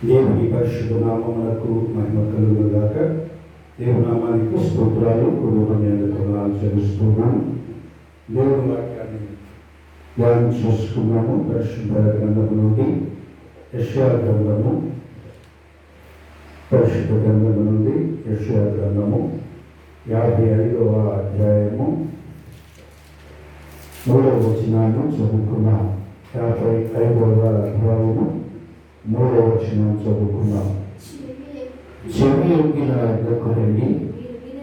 దేవుని పరిశుద్ధ నామమునకు మహిమ కలుగునుగాక. దేవుని నామానికి స్తోత్రాలు, వందనాలు చెల్లిస్తున్నాను. దేవుని వాక్యాన్ని ధ్యానం చేసుకున్నాము. పరిశుద్ధ గ్రంథము నుండి యెషయా గ్రంథము, పరిశుద్ధ గ్రంథము నుండి యెషయా గ్రంథము 55వ అధ్యాయము 3వ వచనాన్ని చదువుకున్నాం. 55వ అధ్యాయము 3వ వచనం చదువుకున్నాం. చెవి యొగ్గిన యొక్కకు రండి,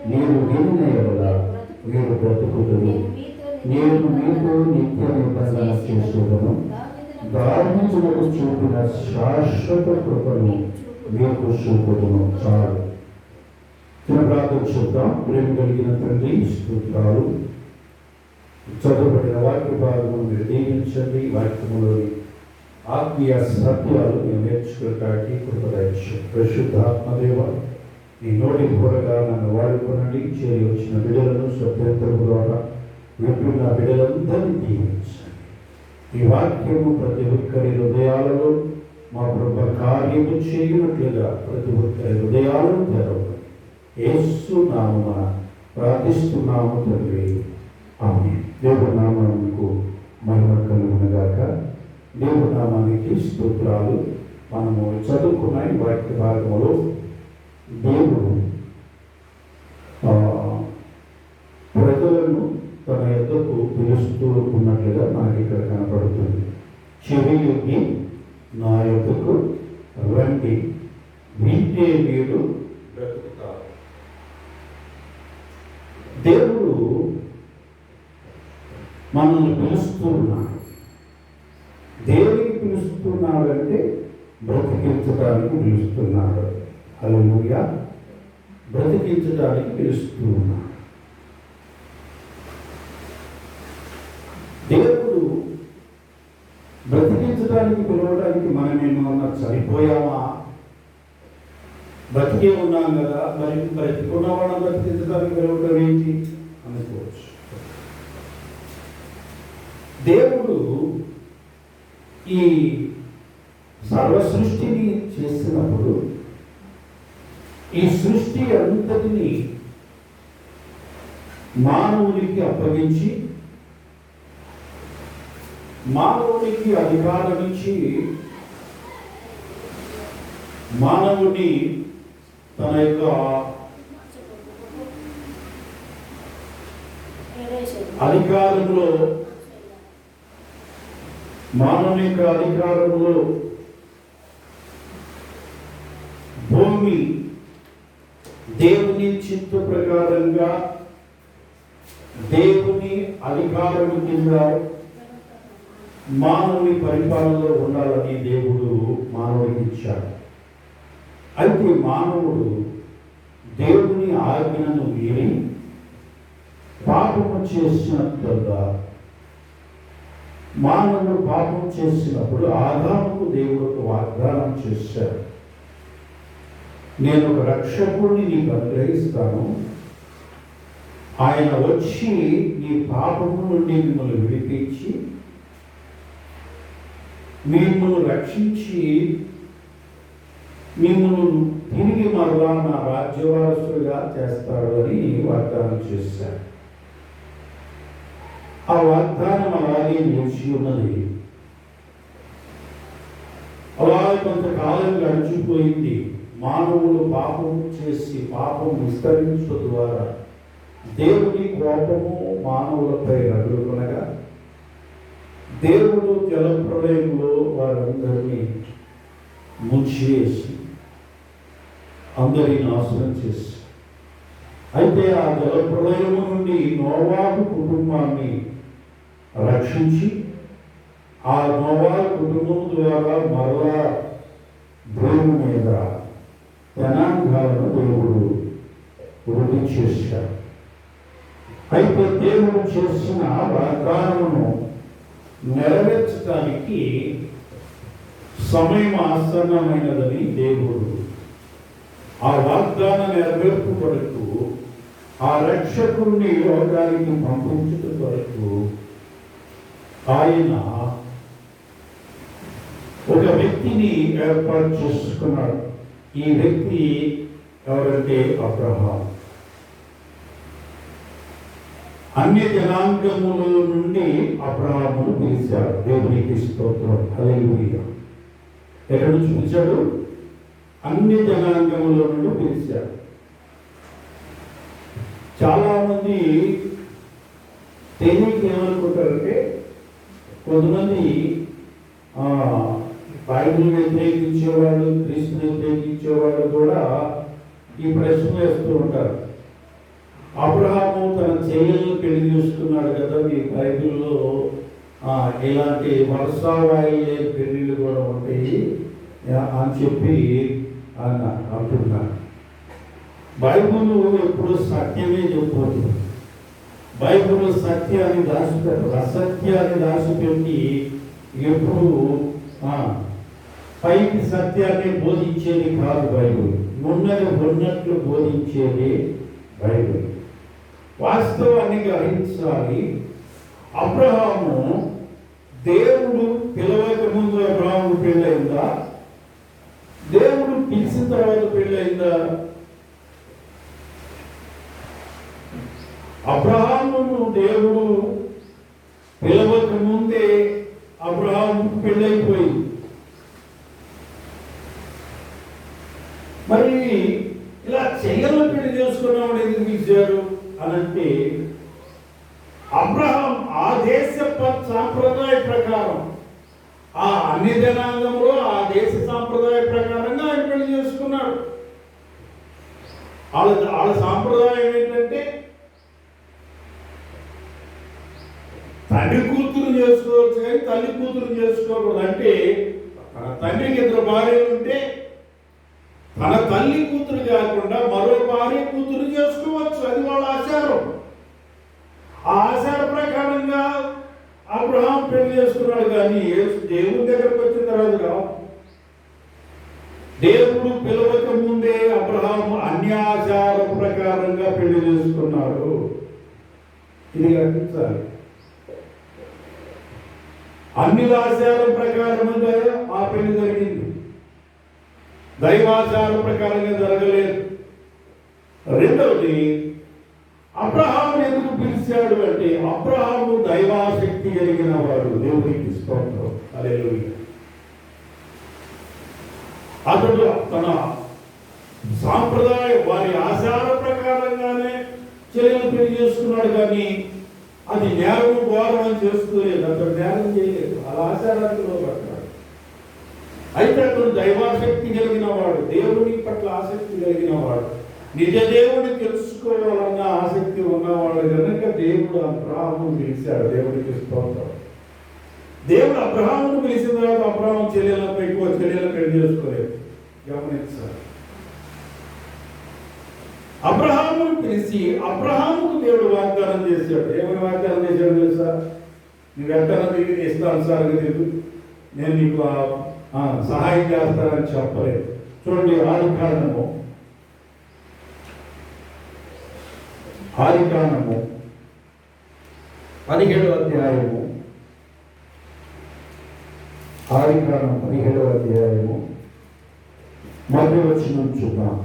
మీరు వినిన యెడల మీరు బ్రతుకుదురు. నేను మీతో నిత్య నిబంధన చేసుకొను, దావీదునకు చూపిన శాశ్వత కృపను మీకు చూపుదును. చాలు. ప్రార్థన చూద్దాం. ప్రేమ కలిగిన తండ్రి, స్తోత్రాలు. చదువుబడిన వాక్య భాగమును మీరు దీవించండి. వాక్యములోని ఆత్మీయ సత్యాలు మేము నేర్చుకోవడానికి కృపదయచు. పరిశుద్ధాత్మదేవ, నీ నోటి కూరగా నన్ను వాడుకోనండి. చేరి వచ్చిన బిడ్డలను సభ్యత్వం ద్వారా వింటున్న బిడ్డలందరినీ దీవించండి. ఈ వాక్యము ప్రతి ఒక్కరి హృదయాలలో మా ప్రభు కార్యము చేయనట్లుగా ప్రతి ఒక్కరి హృదయాలను తెరవండి. యేసు నామమున ప్రార్థిస్తున్నాము తండ్రి, ఆమేన్. దేవుని నామమునకు మహిమ కలుగునుగాక. దేవుని నామానికి స్తోత్రాలు. మనము చదువుకున్న ఈ వాక్య భాగంలో దేవుడు ప్రజలను తన యొద్దకు పిలుస్తూ ఉన్నట్లుగా మనకి ఇక్కడ కనపడుతుంది. చెవి యొగ్గి నా యొద్దకు రండి, వింటే మీరు బ్రతుకుతారు. దేవుడు మనల్ని పిలుస్తూ ఉన్నాడు. దేవునికి పిలుస్తున్నాడంటే బ్రతికించడానికి పిలుస్తున్నాడు. హల్లెలూయా. బ్రతికించడానికి పిలుస్తూ ఉన్నాడు. దేవుడు బ్రతికించడానికి పిలవడానికి మనమేమన్నా సరిపోయామా? బ్రతికే ఉన్నాం కదా, మరి బ్రతికున్న వాళ్ళని బ్రతికించడానికి పిలవడం ఏంటి అనుకోవచ్చు. దేవుడు ఈ సర్వ సృష్టిని చేసినప్పుడు ఈ సృష్టి అంతటిని మానవునికి అప్పగించి మానవునికి అధికారం ఇచ్చి మానవుని తన యొక్క అధికారంలో మానవుని యొక్క అధికారంలో భూమి దేవుని చిత్త ప్రకారంగా దేవుని అధికారం కింద మానవుని పరిపాలనలో ఉండాలని దేవుడు మానవుడికి ఇచ్చాడు. అయితే మానవుడు దేవుని ఆజ్ఞను మీరి పాపము చేసినట్లుగా మానవుడు పాపం చేసినప్పుడు ఆదాముకు దేవుడు ఒక వాగ్దానం చేశాడు. నేను ఒక రక్షకుడిని నీకు అనుగ్రహిస్తాను, ఆయన వచ్చి నీ పాపము నుండి మిమ్మల్ని విడిపించి మిమ్మల్ని రక్షించి మిమ్మల్ని తిరిగి మరలా నా రాజ్యవారసులుగా చేస్తాడు అని వాగ్దానం చేశాడు. ఆ వాగ్దానం అలాగే నిలిచి ఉన్నది. అలాగే కొంతకాలం గడిచిపోయింది. మానవులు పాపం చేసి పాపం విస్తరించడం ద్వారా దేవుని కోపము మానవులపై రగులుకొనగా దేవుడు జలప్రళయంలో వారందరినీ ముంచివేసి అందరినీ నాశనం చేసి, అయితే ఆ జలప్రళయము నుండి నోవాహు కుటుంబాన్ని రక్షించి ఆ నోవాహు కుటుంబం ద్వారా మరలా భూమి మీద జనాంగాలను దేవుడు వృద్ధి చేశాడు. అయితే దేవుడు చేసిన వాగ్దానమును నెరవేర్చడానికి సమయం ఆసన్నమైనదని దేవుడు ఆ వాగ్దాన నెరవేర్పు కొరకు ఆ రక్షకుడిని లోకానికి పంపించడం కొరకు ఆయన ఒక వ్యక్తిని ఏర్పాటు చేసుకున్నాడు. ఈ వ్యక్తి ఎవరంటే అబ్రహాం. అన్య జనాంగముల నుండి అబ్రహామును పిలిచాడు. దేవునికి స్తోత్రం. హల్లెలూయా. ఎక్కడ నుంచి పిలిచాడు? అన్య జనాంగముల నుండి పిలిచాడు. చాలా మంది తెలియక ఏమనుకుంటారంటే, కొంతమంది బైబిల్ వ్యతిరేకించేవాళ్ళు, క్రీస్తుని వ్యతిరేకించేవాళ్ళు కూడా ఈ ప్రశ్న వేస్తూ ఉంటారు. అబ్రహాము తన చెల్లెలను పెళ్లి చేసుకున్నాడు కదా, మీ బైబిల్లో ఇలాంటి వరుసవాయిలే పెళ్లిళ్ళు కూడా ఉంటాయి అని చెప్పి అంటున్నాడు. బైబిల్ ఎప్పుడు సత్యమే చెప్పదు. బైబిల్ సత్యాన్ని దాచిపెట్టు, అసత్యాన్ని దాచిపెట్టి ఎప్పుడు పైకి సత్యాన్ని బోధించేది కాదు బైబిల్. ఉన్నది ఉన్నట్లు బోధించేది బైబిల్. వాస్తవాన్ని గ్రహించాలి. అబ్రహాము దేవుడు పిలవక ముందు అబ్రహాము పెళ్ళయిందా? దేవుడు పిలిచిన తర్వాత పెళ్ళయిందా? అబ్రహామును దేవుడు పిలవక ముందే అబ్రహాము పెళ్ళైపోయింది. మరి ఇలా చెయ్యలను పెళ్లి చేసుకున్నామని ఎందుకు పిలిచారు అనంటే, అబ్రహాం ఆ దేశ సాంప్రదాయ ప్రకారం, ఆ అన్ని జనాంగంలో ఆ దేశ సాంప్రదాయ ప్రకారంగా ఆయన పెళ్లి చేసుకున్నాడు. వాళ్ళ సాంప్రదాయం ఏంటంటే, తండ్రి కూతురు చేసుకోవచ్చు కానీ తల్లి కూతురు చేసుకోకూడదు. అంటే తన తండ్రికి ఇద్దరు భార్యలు ఉంటే తన తల్లి కూతురు కాకుండా మరో భార్య కూతురు చేసుకోవచ్చు. అది వాళ్ళ ఆచారం. ఆ ఆచార ప్రకారంగా అబ్రహాం పెళ్లి చేసుకున్నాడు. కానీ దేవుని దగ్గరకు వచ్చిన తర్వాత దేవుడు పిలవక ముందే అబ్రహాం అన్యాచార ప్రకారంగా పెళ్లి చేసుకున్నాడు. ఇది గ్రహించాలి. అన్ని ఆచారం ప్రకారముగా ఆ పెళ్లి జరిగింది, దైవాచారం ప్రకారంగా జరగలేదు. రెండవది, అబ్రహాము ఎందుకు పిలిచాడు అంటే, అబ్రహాము దైవాశక్తి కలిగిన వాడు. దేవునికి స్తోత్రం. హల్లెలూయా. అతడు తన సాంప్రదాయ వారి ఆచార ప్రకారంగానే చెల్లెలు పెళ్లి చేసుకున్నాడు. కానీ అది నేరం ఘోరం అని చేసుకోలేదు. అతడు నేరం చేయలేదు. అలా ఆచారానికి లోబడ్డాడు. అయితే అతను దైవాశక్తి కలిగిన వాడు, దేవుని పట్ల ఆసక్తి కలిగిన వాడు, నిజ దేవుడిని తెలుసుకోవాలన్న ఆసక్తి ఉన్నవాడు కనుక దేవుడు అబ్రహామును పిలిచాడు. దేవుడికి స్తోత్రం. దేవుడు అబ్రహామును పిలిచిన తర్వాత అబ్రహాము చెల్లెలకు ఎక్కువ చెల్లెలను పెళ్లి చేసుకోలేదు. గమనించాలి. అబ్రహామును పిలిచి అబ్రహాముకు దేవుడు వాగ్దానం చేశాడు. ఏమని వాగ్దానం చేశాడు తెలుసా? నువ్వు ఎక్కడ తిరిగి ఇస్తాను సార్, నేను నీకు సహాయం చేస్తానని చెప్పలేదు. చూడండి, ఆదికాండము 17వ అధ్యాయము, ఆదికాండం 17వ అధ్యాయము మొదటి వచనం చూద్దాం.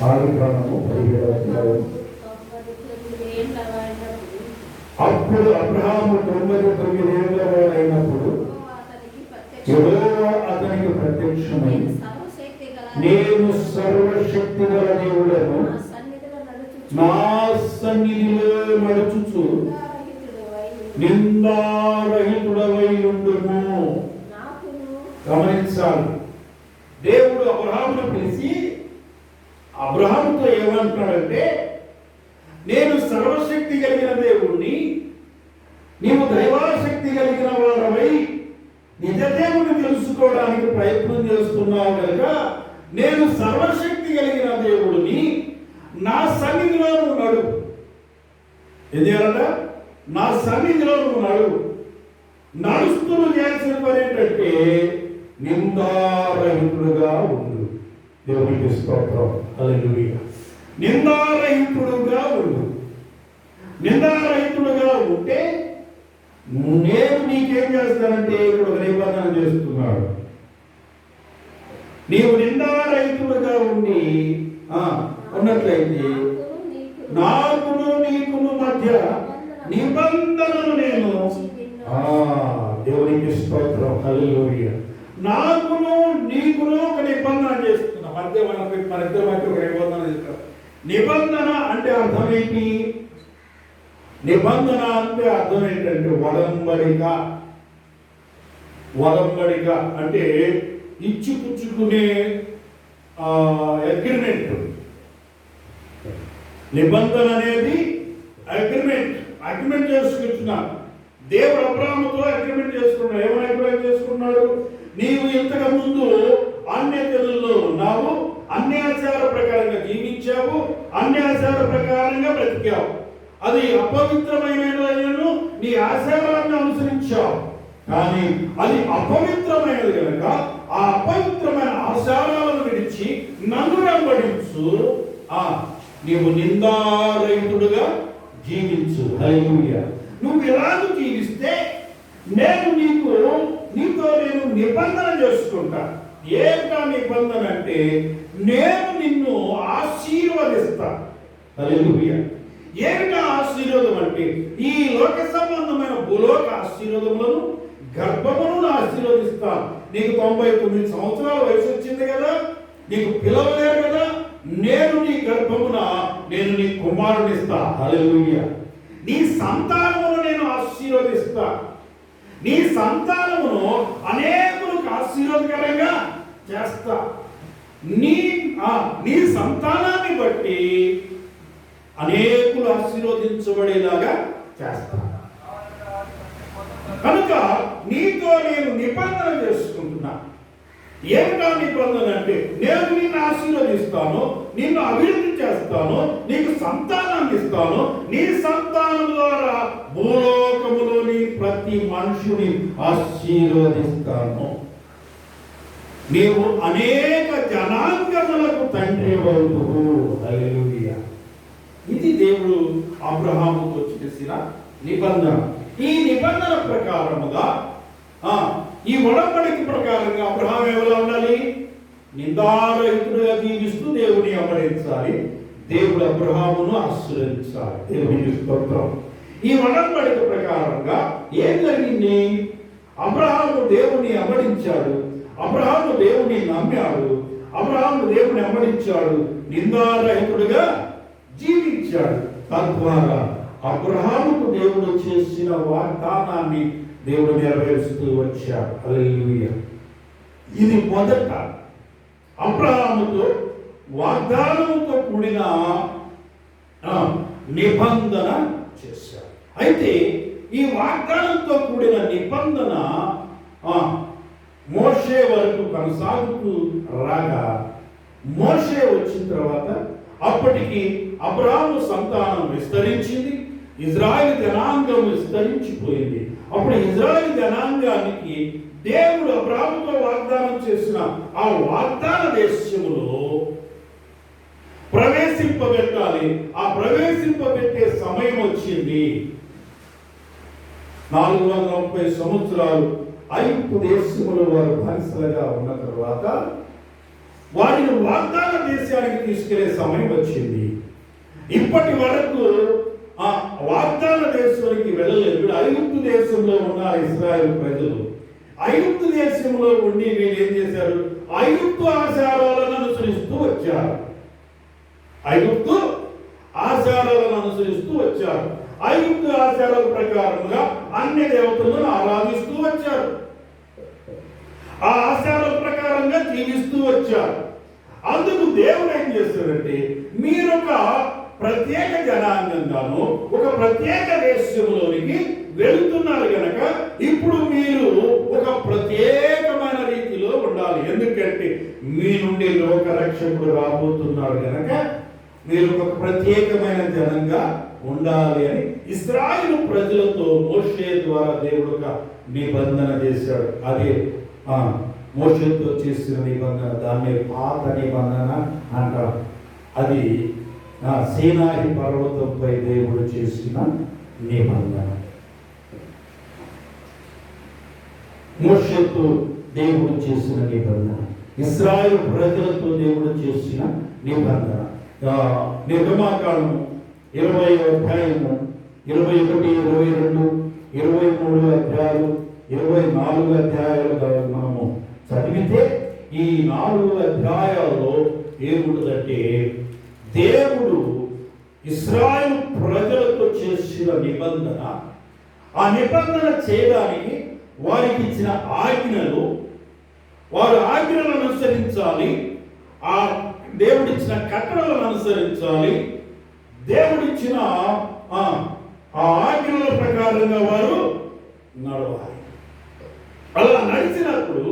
ఆదికాండము 17వ అధ్యాయం. అప్పుడు అబ్రహాము 99 ఏళ్ల వాడైనప్పుడు యెహోవా అతనికి ప్రత్యక్షమై, నేను సర్వశక్తి గల దేవుడను, నా సన్నిధిలో నడుచుచు నిందారహితుడవై ఉండుము. గమనించాలి. దేవుడు అబ్రహామును పిలిచి అబ్రహాముతో ఏమంటున్నాడంటే, నేను సర్వశక్తి కలిగిన దేవుణ్ణి, నీవు దైవాశక్తి కలిగిన వాడవై నిజ దేవుని తెలుసుకోవడానికి ప్రయత్నం చేస్తున్నావు కనుక నేను సర్వశక్తి కలిగిన దేవుడిని, నా సన్నిధిలో నువ్వు నడువు. ఏం చేయాలంట? నా సన్నిధిలో నువ్వు నడువు. నడుస్తూ చేసిన పని ఏంటంటే నిందారహితుడుగా ఉండు. దేవునికి స్తోత్రం. హల్లెలూయా. నిందారహితుడుగా ఉండు. నిందారహితుడుగా ఉంటే నేను నీకేం చేస్తానంటే ఇక్కడ ఒక నిబంధన చేస్తున్నాడు. నీవు నిందారహితుడుగా ఉండి ఉన్నట్లయితే నాకును నీకును మధ్య నిబంధనను నేను దేవునికి స్తోత్రం, హల్లెలూయా. నాకును నీకును ఒక నిబంధన చేస్తున్నా. మధ్య మన ఇద్దరి మధ్య ఒక నిబంధన చేస్తున్నా. నిబంధన అంటే అర్థం ఏంటి? నిబంధన అంటే అర్థం ఏంటంటే వడంబడిక. వడంబడిక అంటే ఇచ్చిపుచ్చుకునే అగ్రిమెంట్. నిబంధన అనేది అగ్రిమెంట్ చేసుకుంటున్నాను. దేవుడు అబ్రాహాముతో అగ్రిమెంట్ చేసుకున్నాడు. ఏమైనా అగ్రిమెంట్ చేసుకున్నాడు? నీవు ఇంతకు ముందు అన్యజనుల్లో ఉన్నావు, అన్యాచార ప్రకారంగా జీవించావు, అన్యాచార ప్రకారంగా బ్రతికావు. అది అపవిత్రమైన నీ ఆచారాన్ని అనుసరించావు. కానీ అది అపవిత్రమైనది కనుక ఆ అపవిత్రమైన ఆచారాలను విడిచి నన్ను వెంబడించు, నీవు నిందారహితుడుగా జీవించు. హల్లెలూయా. నువ్వు ఇలాగ జీవిస్తే నేను నీతో నిబంధన చేసుకుంటా. ఏమిటా నిబంధన అంటే నేను నిన్ను ఆశీర్వదిస్తా. హల్లెలూయా. ఏమిటా ఆశీర్వాదం అంటే ఈ లోక సంబంధమైన భూలోక ఆశీర్వాదములను గర్భమును ఆశీర్వదిస్తాను. నీకు 99 సంవత్సరాల వయసు వచ్చింది కదా, నీకు పిల్లలు లేరు కదా, నేను నీ గర్భమున నేను నీ కుమారునిస్తా. హల్లెలూయా. నీ సంతానమును నేను ఆశీర్వదిస్తా. నీ సంతానమును అనేకులకు ఆశీర్వాదకరంగా చేస్తా. నీ సంతానాన్ని బట్టి అనేకులు ఆశీర్వదించబడేలాగా చేస్తా. కనుక నీతో నేను నిబంధన చేసుకుంటున్నా. ఏమిటా నిబంధన అంటే నేను నిన్ను ఆశీర్వదిస్తాను, నిన్ను అభివృద్ధి చేస్తాను, నీకు సంతానాన్ని ఇస్తాను. నీ సంతానం ద్వారా భూలోకములోని ప్రతి మనుషుని ఆశీర్వదిస్తాను. నీవు అనేక జనాంగములకు తండ్రి అవుతువు. హల్లెలూయా. ఇది దేవుడు అబ్రహాముతో చేసిన నిబంధన. ఈ నిబంధన ప్రకారముగా ఈ ఒడంబడిక ప్రకారంగా అబ్రహాం ఎవరు ఉండాలి? నిందారహితుడుగా జీవిస్తూ దేవుని అమరించాలి. దేవుడు అబ్రహామును ఆశీర్వదించాలి. దేవుని స్తోత్రం. ఈ ఒడంబడిక ప్రకారంగా ఏం జరిగింది? అబ్రహాము దేవుని అమరించాడు, అబ్రహాము దేవుని నమ్మాడు, అబ్రహాము దేవుని అమరించాడు, నిందారహితుడుగా జీవించాడు. తద్వారా అబ్రహాముకు దేవుడు చేసిన వాగ్దానాన్ని దేవుడు నెరవేరుస్తూ వచ్చాడు. హల్లెలూయా. ఇది మొదట అబ్రహాముతో వాగ్దానముతో కూడిన నిబంధన చేశాడు. అయితే ఈ వాగ్దానంతో కూడిన నిబంధన మోషే వరకు కొనసాగుతూ రాగా, మోషే వచ్చిన తర్వాత అప్పటికి అబ్రహాము సంతానం విస్తరించింది, ఇజ్రాయేలు జనాంగం విస్తరించిపోయింది. అప్పుడు ఇజ్రాయేలు జనాంగానికి దేవుడు అబ్రహాముతో వాగ్దానం చేసిన ఆ వాగ్దాన దేశములో ప్రవేశింపబెట్టాలి. ఆ ప్రవేశింపబెట్టే సమయం వచ్చింది. 430 సంవత్సరాలు ఐగుప్తు దేశములో వారు బానిసలుగా ఉన్న తర్వాత వారిని వాగ్దాన దేశానికి తీసుకెళ్లే సమయం వచ్చింది. ఇప్పటి వరకు ఆ వాగ్దాన దేశానికి వెళ్ళలేదు. ఐగుప్తు దేశంలో ఉన్న ఇశ్రాయేలు ప్రజలు ఐగుప్తు దేశంలో ఉండి వీళ్ళు ఏం చేశారు? ఐగుప్తు ఆచారాలను అనుసరిస్తూ వచ్చారు. ఐగుప్తు ఆచారాలను అనుసరిస్తూ వచ్చారు. ఐగుప్తు ఆచారాల ప్రకారంగా అన్ని దేవతలను ఆరాధిస్తూ వచ్చారు. ఆ ఆచారాల ప్రకారంగా జీవిస్తూ వచ్చారు. అందుకు దేవుడు ఏం చేస్తాడంటే, మీరొక ప్రత్యేక జనాంగంగాను ఒక ప్రత్యేక దేశంలోనికి వెళుతున్నారు గనక ఇప్పుడు మీరు ఒక ప్రత్యేకమైన రీతిలో ఉండాలి. ఎందుకంటే మీ నుండి లోక రక్షకుడు రాబోతున్నాడు గనక మీరు ఒక ప్రత్యేకమైన జనంగా ఉండాలి అని ఇశ్రాయేలు ప్రజలతో మోషే ద్వారా దేవుడు ఒక నిబంధన చేశాడు. అదే మోషేతో చేసిన నిబంధన, దాన్ని పాత నిబంధన అంటారు. అది సీనాయి పర్వతంపై దేవుడు చేసిన నిబంధన. మోషేతో దేవుడు చేసిన నిబంధన, ఇశ్రాయేలు ప్రజలతో దేవుడు చేసిన నిబంధన. నిర్గమాకాండము 20వ అధ్యాయము 21, 22, 23 అధ్యాయాలు, 24 అధ్యాయాలు మనము చదివితే ఈ 4 అధ్యాయాల్లో ఏముంటుందంటే దేవుడు ఇశ్రాయేలు ప్రజలతో చేసిన నిబంధన, ఆ నిబంధన చేయడానికి వారికి ఇచ్చిన ఆజ్ఞలు, వారు ఆజ్ఞలను అనుసరించాలి, ఆ దేవుడిచ్చిన కట్టడలను అనుసరించాలి, దేవుడిచ్చిన ఆ ఆజ్ఞల ప్రకారంగా వారు నడవాలి. అలా నడిచినప్పుడు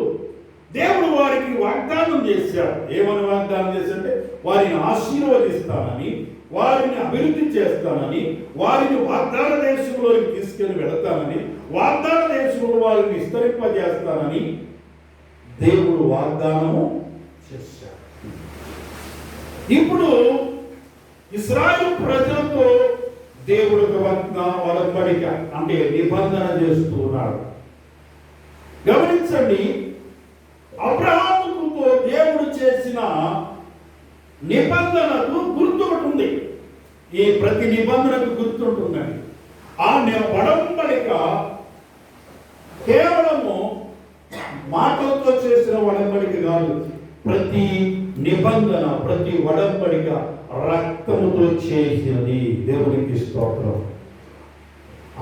దేవుడు వారికి వాగ్దానం చేశాడు. ఏమని వాగ్దానం చేశాడంటే వారిని ఆశీర్వదిస్తానని, వారిని అభివృద్ధి చేస్తానని, వారిని వాగ్దాన దేశంలోకి తీసుకెళ్లి వెళతానని, వాగ్దాన దేశంలో వారిని విస్తరింపజేస్తానని దేవుడు వాగ్దానము చేశాడు. ఇప్పుడు ఇశ్రాయేలు ప్రజలతో దేవుడు ఒడంబడిక అంటే నిబంధన చేస్తూ ఉన్నాడు. గమనించండి, అబ్రహాముతో దేవుడు చేసిన నిబంధనకు గుర్తు ఒకటి ఉంది. ఈ ప్రతి నిబంధనకు గుర్తుంటుందండి. ఆ ఒడంబడిక కేవలము మాటలతో చేసిన ఒడంబడిక కాదు. ప్రతి నిబంధన, ప్రతి ఒడంబడిక రక్తముతో చేసినది. దేవునికి స్తోత్రం.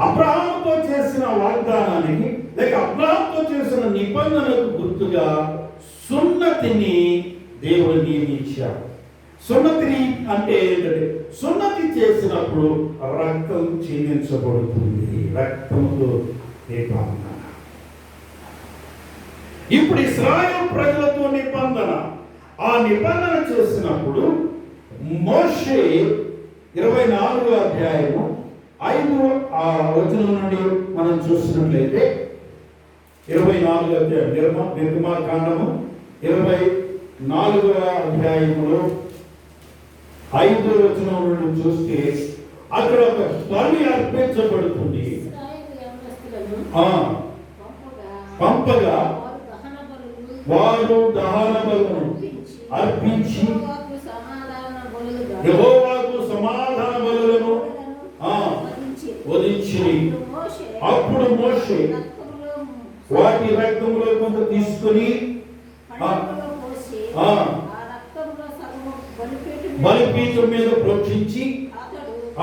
అబ్రహాముతో చేసిన వాగ్దానానికి లేక అబ్రహాముతో చేసిన నిబంధనకు గుర్తుగా సున్నతిని దేవుడు నియమించాడు. సున్నతిని అంటే ఏంటంటే సున్నతి చేసినప్పుడు రక్తం చిందించబడుతుంది. రక్తముతో నిబంధన. ఇప్పుడు ఇశ్రాయేలు ప్రజలతో నిబంధన, ఆ నిబంధన చేసినప్పుడు మోషే 24వ అధ్యాయము 5వ వచనం నుండి మనం చూసినట్లయితే 24వ అధ్యాయం నిర్గమాకాండము 24వ అధ్యాయములో 5వ వచనం నుండి చూస్తే అక్కడ ఒక బలి అర్పించబడుతుంది. పంపగా వారు దహన బలులను అర్పించి యెహోవాకు సమాధాన బలులను వధించి, అప్పుడు మోషే వాటి రక్తంలో కొంత తీసుకుని బలిపీఠం మీద ప్రోక్షించి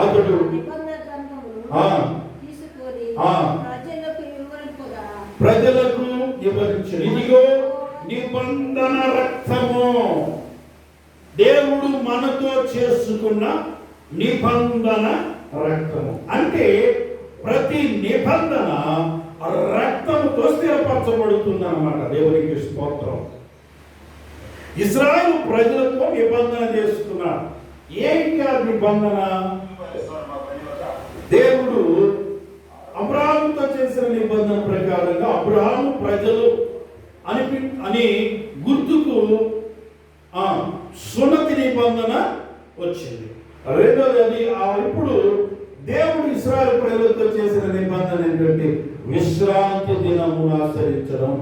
అతడు ప్రజలకు వివరించు, ఇదిగో నిబంధన రక్తము, దేవుడు మనతో చేసుకున్న నిబంధన రక్తము. అంటే ప్రతి నిబంధన రక్తముతో స్థిరపరచబడుతుంది అన్నమాట. దేవునికి స్తోత్రం. ఇశ్రాయేలు ప్రజలతో నిబంధన చేసుకున్నాడు. ఏంటి ఆ నిబంధన? దేవుడు అబ్రహాముతో చేసిన నిబంధన ప్రకారంగా అబ్రహాము ప్రజలు అని గుర్తుకు సున్నతి నిబంధన వచ్చింది. రెండోది అది ఇప్పుడు దేవుడు ఇశ్రాయేలు ప్రజలతో చేసిన నిబంధన ఏంటంటే విశ్రాంతి దినమును ఆచరించడం.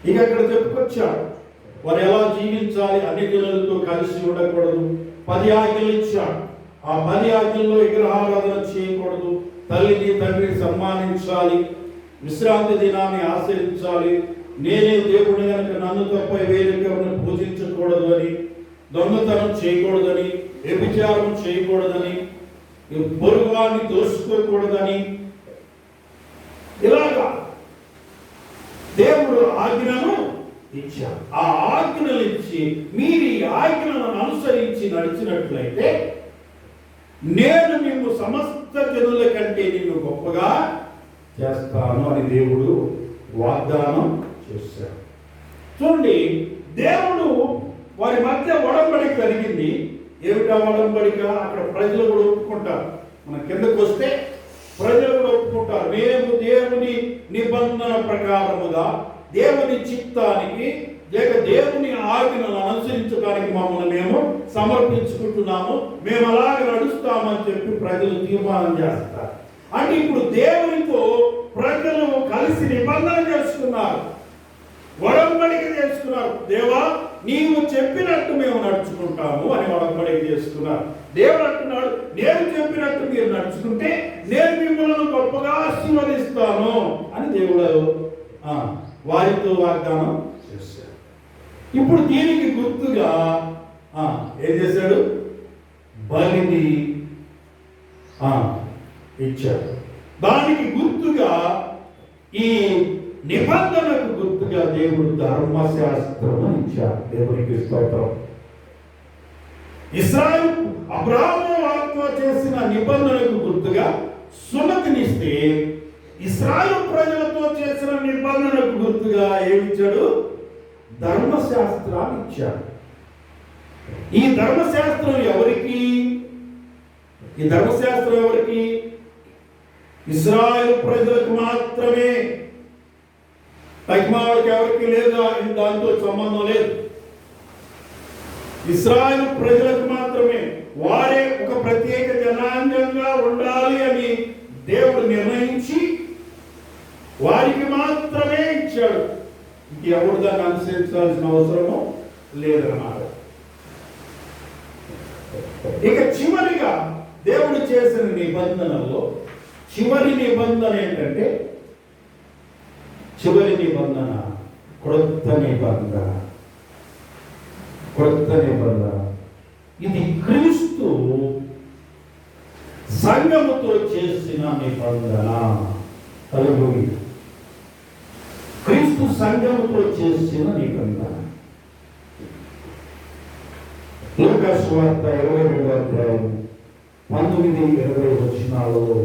ఇక అక్కడ చెప్పుకొచ్చాడు వారు ఎలా జీవించాలి, అన్ని జనులతో కలిసి ఉండకూడదు. 10 ఆజ్ఞలు ఇచ్చాడు. ఆ 10 ఆజ్ఞల్లో విగ్రహారాధన చేయకూడదు, తల్లిని తండ్రిని సన్మానించాలి, విశ్రాంతి దినాన్ని ఆచరించాలి, నేనే దేవుని కనుక నన్ను తప్ప వేరొకరిని పూజించకూడదు అని, దొంగతనం చేయకూడదని, వ్యభిచారం చేయకూడదని, పొరుగువాన్ని దోసుకోకూడదని, ఇలాగా దేవుడు ఆజ్ఞను ఇచ్చారు. ఆ ఆజ్ఞలు ఇచ్చి మీరు ఈ ఆజ్ఞలను అనుసరించి నడిచినట్లయితే నేను నిన్ను సమస్త జనుల కంటే నిన్ను గొప్పగా చేస్తాను అని దేవుడు వాగ్దానం చేశాడు. చూడండి, దేవుడు వారి మధ్య ఒడంబడిక కలిగింది. ఏమిటా ఒడంబడిక? అక్కడ ప్రజలు కూడా ఒప్పుకుంటారు. మన కిందకు వస్తే ప్రజలు కూడా ఒప్పుకుంటారు. మేము దేవుని నిబంధన ప్రకారముగా దేవుని చిత్తానికి లేక దేవుని ఆజ్ఞలను అనుసరించడానికి మమ్మల్ని మేము సమర్పించుకుంటున్నాము, మేము అలాగే నడుస్తామని చెప్పి ప్రజలు తీర్మానం చేస్తారు. అంటే ఇప్పుడు దేవునితో ప్రజలు కలిసి నిబంధన చేసుకున్నారు, ఒడంబడిక చేసుకున్నారు. దేవా, నీవు చెప్పినట్టు మేము నడుచుకుంటాము అని ఒడంబడిక చేసుకున్నారు. దేవుడు అంటున్నాడు, నేను చెప్పినట్టు మీరు నడుచుకుంటే నేను మిమ్మల్ని గొప్పగా ఆశీర్వదిస్తాను అని దేవుడు వారితో వాగ్దానం చేశాడు. ఇప్పుడు దీనికి గుర్తుగా ఏం చేశాడు? బలిని ఇచ్చాడు. దానికి గుర్తుగా, ఈ నిబంధనకు గుర్తుగా దేవుడు ధర్మశాస్త్రం ఇచ్చాడు. దేవునికి స్తోత్రం. ఇశ్రాయేలు అబ్రాహాము వారితో చేసిన నిబంధనకు గుర్తుగా సున్నతినిస్తే, ఇశ్రాయేలు ప్రజలతో చేసిన నిబంధనకు గుర్తుగా ఏమిచ్చాడు? ధర్మశాస్త్రాన్ని ఇచ్చాడు. ఈ ధర్మశాస్త్రం ఎవరికి? ఈ ధర్మశాస్త్రం ఎవరికి? ఇశ్రాయేలు ప్రజలకు మాత్రమే. తగ్గిమాళ్ళకి ఎవరికి లేదు, దాంతో సంబంధం లేదు. ఇశ్రాయేలు ప్రజలకు మాత్రమే. వారే ఒక ప్రత్యేక జనాంగంగా ఉండాలి అని దేవుడు నిర్ణయించి వారికి మాత్రమే ఇచ్చాడు. ఎవరు దాన్ని అనుసరించాల్సిన అవసరము లేదన్నమాట. ఇక చివరిగా దేవుడు చేసిన నిబంధనల్లో చివరి నిబంధన ఏంటంటే, చివరి నిబంధన క్రొత్త నిబంధన. క్రొత్త నిబంధన ఇది క్రీస్తు సంఘముతో చేసిన నిబంధన. హల్లెలూయా. క్రీస్తు సంఘముతో చేసిన నిబంధన. లూకాసు సువార్త 22వ అధ్యాయం 19-20 వచనాలలో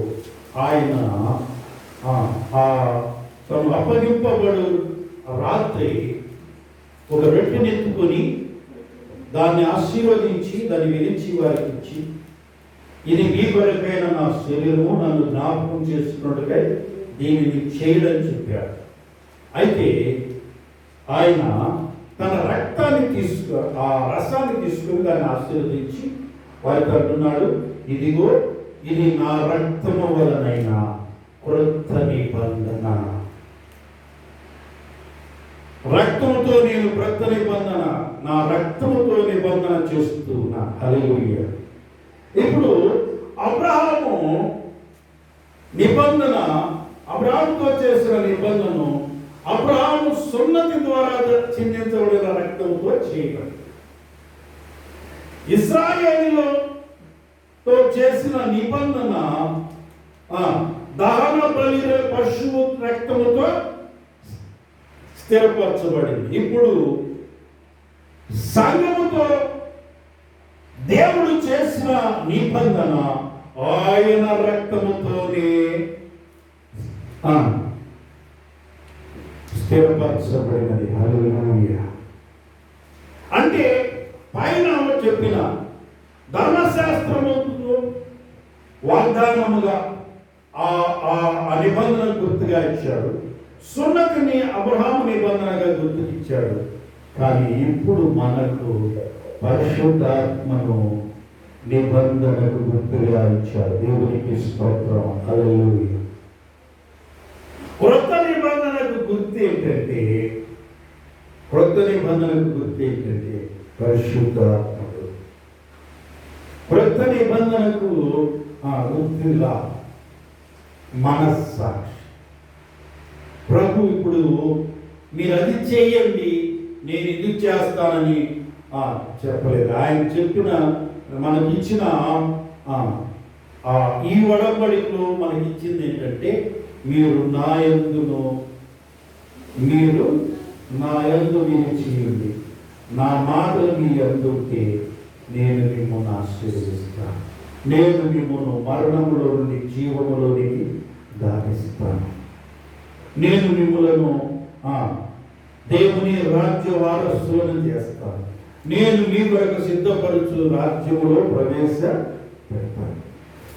ఆయన తను అప్పగింపబడు రాత్రి ఒక రొట్టెని ఎత్తుకొని దాన్ని ఆశీర్వదించి దాన్ని విరించి వారికి ఇచ్చి, ఇది మీ కొరకైన నా శరీరము, నన్ను జ్ఞాపకం చేసుకున్నట్టుగా దీనిని చేయడం చెప్పాడు. అయితే ఆయన తన రక్తాన్ని ఆ రసాన్ని తీసుకుని దాన్ని ఆశీర్వదించి వారితో అంటున్నాడు, ఇదిగో ఇది నా రక్తము వలనైన క్రొత్త నిబంధన. రక్తముతో నేను క్రొత్త నిబంధన, నా రక్తముతో నిబంధన చేస్తున్నా. హల్లెలూయా. ఇప్పుడు అబ్రహాము నిబంధన, అబ్రహాముతో చేసిన నిబంధనను అబ్రహాము సున్నతి ద్వారా చిందించబడిన రక్తంతో చేయబడింది. ఇశ్రాయేలుతో చేసిన నిబంధన దహన బలి పశువు రక్తముతో స్థిరపరచబడింది. ఇప్పుడు సంఘముతో దేవుడు చేసిన నిబంధన ఆయన రక్తముతోనే స్థిరపరచబడినది. హల్లెలూయా. అంటే పైన చెప్పిన ధర్మశాస్త్రముతో వాగ్దానముగా ఆ నిబంధన గుర్తుగా ఇచ్చాడు. సున్నతిని అబ్రహాము నిబంధనగా గుర్తుకిచ్చాడు. కానీ ఇప్పుడు మనకు పరిశుద్ధాత్మను నిబంధనకు గుర్తుగా ఇచ్చాడు. దేవునికి స్తోత్రం. హల్లెలూయా. క్రొత్త నిబంధనకు గుర్తు ఏంటంటే, క్రొత్త నిబంధనకు గుర్తు ఏంటంటే పరిశుద్ధాత్ముడు. క్రొత్త నిబంధనకు గుర్తుగా మనస్సాక్షి. ప్రభు ఇప్పుడు మీరు అది చేయండి, నేను ఇది చేస్తానని చెప్పలేదు. ఆయన చెప్పిన మనకిచ్చిన ఈ ఒడంబడికలో మనకిచ్చింది ఏంటంటే, మీరు నా యందును మీరు చేయండి, నా మాటలు మీ యందుంటే నేను మిమ్మల్ని ఆశీర్వదిస్తాను, నేను మిమ్మల్ని మరణంలో నుండి జీవములోనికి దాటిస్తాను, నేను మిమ్మలను దేవుని రాజ్య వారసులను చేస్తాను, నేను మీ కొరకు సిద్ధపరచు రాజ్యములో ప్రవేశపెడతాను.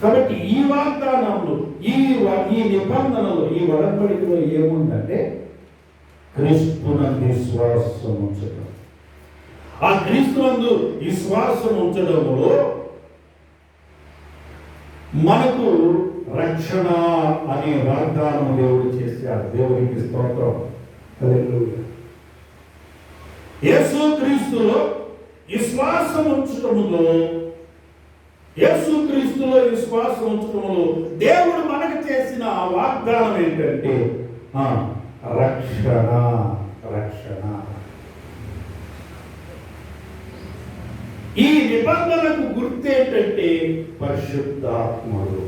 కాబట్టి ఈ వాగ్దానంలో ఈ నిబంధనలో ఈ ఒడంబడికలో ఏముందంటే క్రీస్తునందు విశ్వాసం ఉంచడం. ఆ క్రీస్తునందు విశ్వాసం ఉంచడంలో మనకు రక్షణ అనే వాగ్దానం దేవుడు చేశాడు. దేవునికి స్తోత్రం. హల్లెలూయా. యేసుక్రీస్తులో విశ్వాసం ఉంచటములో దేవుడు మనకు చేసిన వాగ్దానం ఏంటంటే రక్షణ. ఈ నిబంధనకు గుర్తేంటంటే పరిశుద్ధాత్ముడు.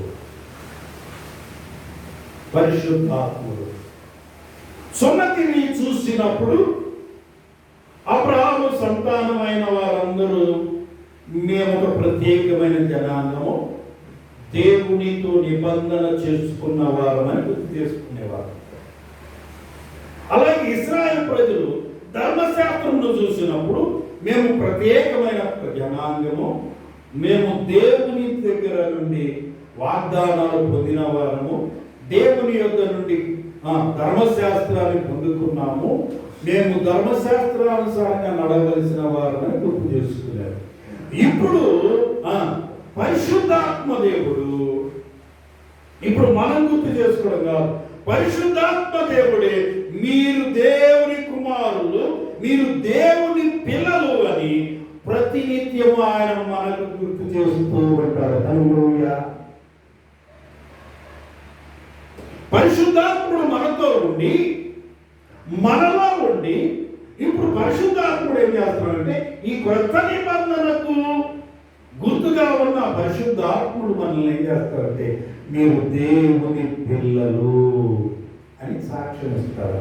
సున్నతిని చూసినప్పుడు అబ్రహాము సంతానమైన వారందరూ మేము ఒక ప్రత్యేకమైన జనాంగము, దేవునితో నిబంధన చేసుకున్న వారమని గుర్తు చేసుకునేవారు. అలాగే ఇశ్రాయేలు ప్రజలు ధర్మశాస్త్రంను చూసినప్పుడు మేము ప్రత్యేకమైన జనాంగము, మేము దేవుని దగ్గర నుండి వాగ్దానాలు పొందిన వారము, దేవుని యొద్ద నుండి ధర్మశాస్త్రాన్ని పొందుకున్నాము, మేము ధర్మశాస్త్రానుసారంగా నడవలసిన వారని గుర్తు చేసుకున్నారు. ఇప్పుడు పరిశుద్ధాత్మ దేవుడు, ఇప్పుడు మనం గుర్తు చేసుకోవడం కాదు, పరిశుద్ధాత్మ దేవుడే మీరు దేవుని కుమారులు, మీరు దేవుని పిల్లలు అని ప్రతినిత్యం ఆయన మనకు గుర్తు చేస్తూ ఉంటాడు. హల్లెలూయా. పరిశుద్ధాత్ముడు మనతో ఉండి, మనలో ఉండి, ఇప్పుడు పరిశుద్ధాత్ముడు ఏం చేస్తున్నాడంటే ఈ కొత్త నిబంధనకు గుర్తుగా ఉన్న పరిశుద్ధాత్ముడు మనల్ని ఏం చేస్తారంటే మీరు దేవుని పిల్లలు అని సాక్ష్యం ఇస్తారు.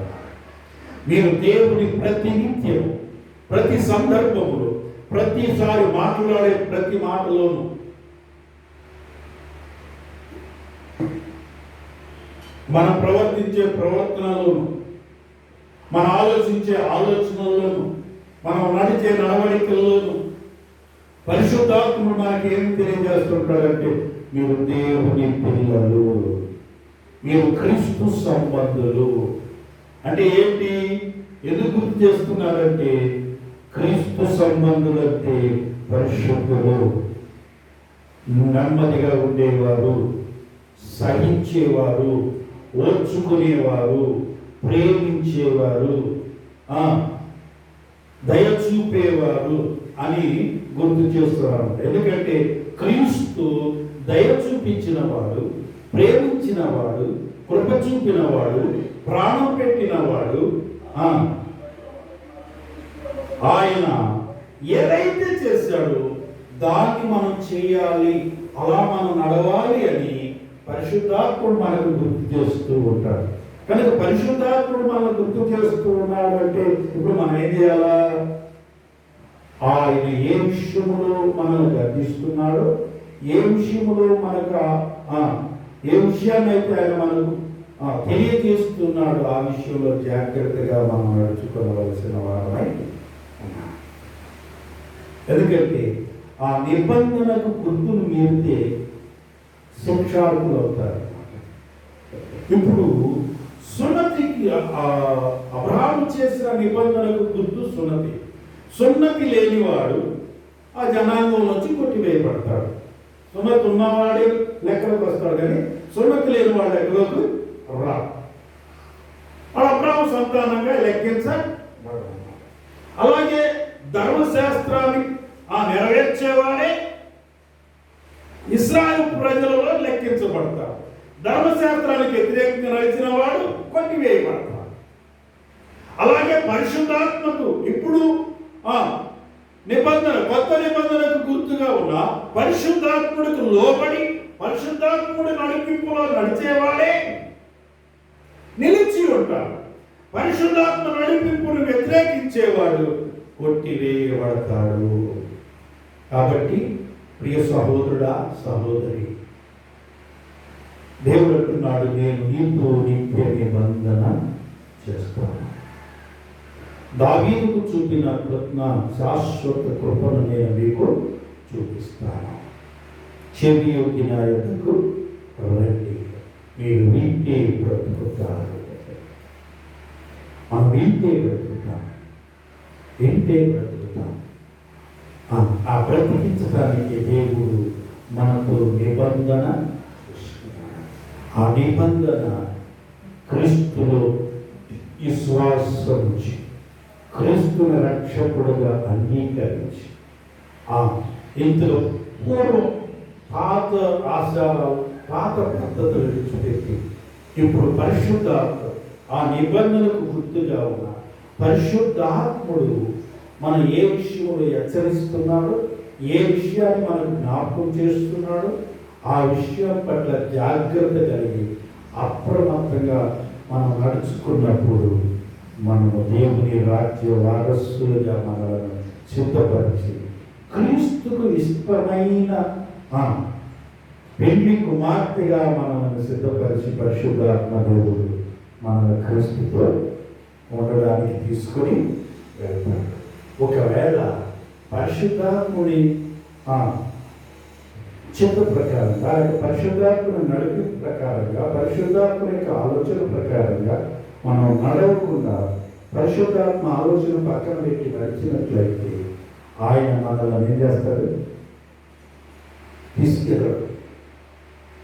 మీరు దేవుని ప్రతినిత్యం, ప్రతి సందర్భములో, ప్రతిసారి మాట్లాడే ప్రతి మాటలోనూ మనం ప్రవర్తించే ప్రవర్తనలోను, మనం ఆలోచించే ఆలోచనల్లోను, మనం నడిచే నడవడికల్లోను పరిశుద్ధాత్ముడు మనకి ఏమి తెలియజేస్తుంటాడంటే మీరు దేవుని పిల్లలు, మీరు క్రీస్తు సంబంధులు. అంటే ఏంటి? ఎందుకు గుర్తు చేస్తున్నారంటే క్రీస్తు సంబంధులు అంటే పరిశుద్ధులు, నెమ్మదిగా ఉండేవారు, సహించేవారు, ఓర్చుకునేవారు, ప్రేమించేవారు, దయ చూపేవారు అని గుర్తు చేస్తున్నారు. ఎందుకంటే క్రీస్తు దయ చూపించినవాడు, ప్రేమించినవాడు, కృప చూపినవాడు, ప్రాణం పెట్టినవాడు. ఆయన ఏదైతే చేశాడో దాన్ని మనం చేయాలి, అలా మనం నడవాలి అని పరిశుద్ధాత్ముడు మనకు గుర్తు చేస్తూ ఉంటాడు. కనుక పరిశుద్ధాత్ముడు మనకు గుర్తు చేస్తూ ఉన్నాడు అంటే ఇప్పుడు మనం ఏం చేయాలా? ఆయన ఏ విషయములో మనల్ని గర్దిస్తున్నాడో, ఏ విషయములో మనకు ఏ విషయాన్ని అయితే ఆయన మనకు తెలియజేస్తున్నాడు, ఆ విషయంలో జాగ్రత్తగా మనం నడుచుకోవలసిన వారమై ఉన్నాం. ఎందుకంటే ఆ నిబంధనకు గుర్తును మీరితే శిక్షార్హులు అవుతారు. ఇప్పుడు సున్నతికి అబ్రహాము చేసిన నిబంధనకు గుర్తు సున్నతి. సున్నతి లేనివాడు ఆ జనాంగంలోంచి కొట్టివేయబడతాడు. సున్నతి ఉన్నవాడే లెక్కలోకి వస్తాడు, కానీ సున్నతి లేనివాడు లెక్కలోకి రాడు. అబ్రహాము సంతానంగా లెక్కించబడతాడు. అలాగే ధర్మశాస్త్రాన్ని నెరవేర్చేవాడే ఇశ్రాయేలు ప్రజలలో లెక్కించబడతాడు. ధర్మశాస్త్రానికి వ్యతిరేకంగా నడిచిన వాడు కొట్టివేయబడతాడు. అలాగే పరిశుద్ధాత్మకు ఇప్పుడు నిబంధన, కొత్త నిబంధనకు గుర్తుగా ఉన్న పరిశుద్ధాత్ముడికి లోబడి పరిశుద్ధాత్ముడి నడిపింపులో నడిచేవాడే నిలిచి ఉంటాడు. పరిశుద్ధాత్మ నడిపింపును వ్యతిరేకించేవాడు కొట్టివేయబడతాడు. కాబట్టి ప్రియ సహోదరుడా, సహోదరి, దేవుడు అంటున్నాడు, నేను నీతో నిత్య నిబంధన చేస్తాను. దావీదుకు చూపిన శాశ్వత కృపను నేను మీకు చూపిస్తాను. చెవి యొక్కి నా యొద్దకు రండి, మీరు వింటే బ్రతుకుతారు. మనం వింటే బ్రతుకుతాం, వింటే బ్రతుకుతాం. ఆ బ్రతికించడానికి దేవుడు మనకు నిబంధన ఆ నిబంధన క్రీస్తులో విశ్వాసముంచి క్రీస్తుని రక్షకుడుగా అంగీకరించి ఇందులో పూర్వం పాత ఆచారాలు పాత పద్ధతులు విడిచిపెట్టి ఇప్పుడు పరిశుద్ధాత్మ ఆ నిబంధనకు గుర్తుగా ఉన్న పరిశుద్ధాత్ముడు మనం ఏ విషయంలో హెచ్చరిస్తున్నాడో ఏ విషయాన్ని మనకు జ్ఞాపకం చేస్తున్నాడో ఆ విషయం పట్ల జాగ్రత్త కలిగి అప్రమత్తంగా మనం నడుచుకున్నప్పుడు మనము దేవుని రాజ్య వారసులుగా మనలను సిద్ధపరిచి క్రీస్తుకు ఇష్టమైన పెళ్లి కుమార్తెగా మనల్ని సిద్ధపరిచి పరిశుద్ధాత్మ దేవుడు మన క్రీస్తుతో ఉండడానికి తీసుకొని వెళ్తాడు. ఒకవేళ పరిశుద్ధాత్ముడి చిత్త ప్రకారంగా పరిశుద్ధాత్మని నడిపి ప్రకారంగా పరిశుద్ధాత్మ యొక్క ఆలోచన ప్రకారంగా మనం నడవకుండా పరిశుద్ధాత్మ ఆలోచన పక్కన పెట్టి నడిచినట్లయితే ఆయన మనల్ని ఏం చేస్తాడు? తీసుకెళ్ళడు.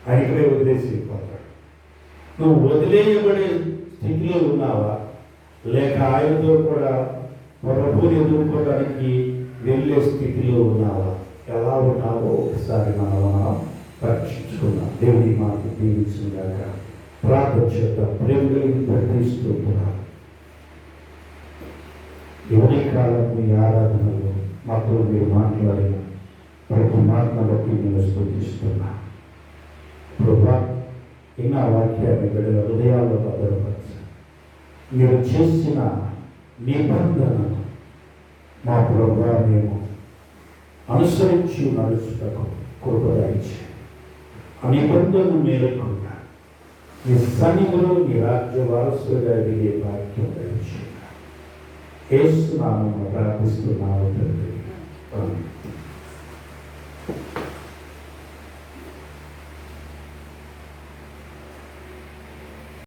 ఆయనకే వదిలేసిపోతాడు. నువ్వు వదిలేయబడే స్థితిలో ఉన్నావా, లేక ఆయనతో కూడా ప్రభువుని ఎదుర్కోవడానికి వెళ్ళే స్థితిలో ఉన్నావా? ఎలా ఉన్నావో ఒకసారి మనం పరీక్షించుకున్నాం. దేవుడి మాకు దీవించుగాక. ప్రార్థన చేద్దాం. ప్రేమ కలిగి ప్రకటిస్తున్నాం. ఎవరి కాలం మీ ఆరాధనలో మాతో మీరు మాట్లాడిన ప్రతి మాటను బట్టి నేను స్తుతిస్తున్నా. ప్రభా, ఇన్న వాక్యాన్ని బిడ్డల హృదయాల్లో భద్రపరచు. మీరు చేసిన నిబంధనను మా ప్రభా మేము అనుసరించి నడుచుటకు కృప దయచేయండి. ఆ నిబంధన మేరకుండా మీ సన్నిధిలో మీ రాజ్య వారసులుగా ఎదిగే వాక్యం దయచేయండి. యేసు నామమున ప్రార్థిస్తున్నాము తండ్రి. ఆమేన్.